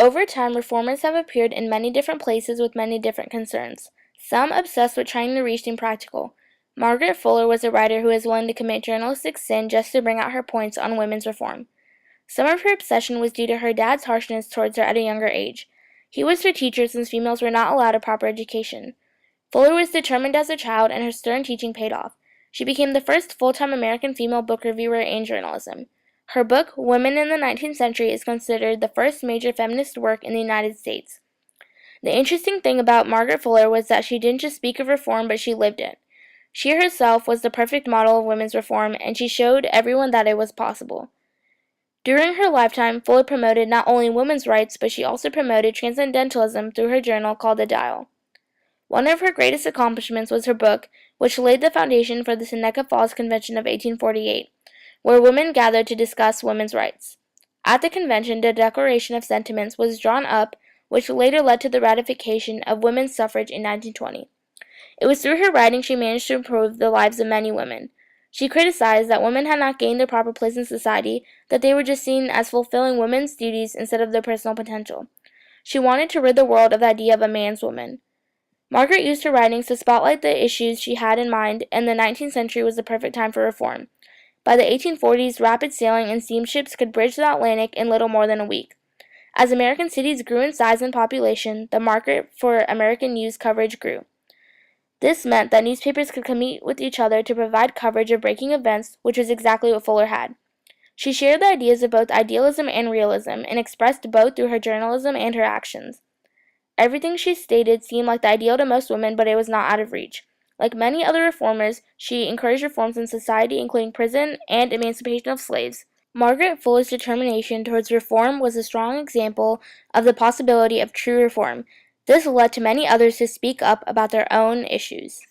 Over time, reformers have appeared in many different places with many different concerns, some obsessed with trying to reach the impractical. Margaret Fuller was a writer who was willing to commit journalistic sin just to bring out her points on women's reform. Some of her obsession was due to her dad's harshness towards her at a younger age. He was her teacher since females were not allowed a proper education. Fuller was determined as a child, and her stern teaching paid off. She became the first full-time American female book reviewer in journalism. Her book, Women in the 19th Century, is considered the first major feminist work in the United States. The interesting thing about Margaret Fuller was that she didn't just speak of reform, but she lived it. She herself was the perfect model of women's reform, and she showed everyone that it was possible. During her lifetime, Fuller promoted not only women's rights, but she also promoted transcendentalism through her journal called The Dial. One of her greatest accomplishments was her book, which laid the foundation for the Seneca Falls Convention of 1848, where women gathered to discuss women's rights. At the convention, the Declaration of Sentiments was drawn up, which later led to the ratification of women's suffrage in 1920. It was through her writing she managed to improve the lives of many women. She criticized that women had not gained their proper place in society, that they were just seen as fulfilling women's duties instead of their personal potential. She wanted to rid the world of the idea of a man's woman. Margaret used her writings to spotlight the issues she had in mind, and the 19th century was the perfect time for reform. By the 1840s, rapid sailing and steamships could bridge the Atlantic in little more than a week. As American cities grew in size and population, the market for American news coverage grew. This meant that newspapers could compete with each other to provide coverage of breaking events, which was exactly what Fuller had. She shared the ideas of both idealism and realism, and expressed both through her journalism and her actions. Everything she stated seemed like the ideal to most women, but it was not out of reach. Like many other reformers, she encouraged reforms in society, including prison and emancipation of slaves. Margaret Fuller's determination towards reform was a strong example of the possibility of true reform. This led to many others to speak up about their own issues.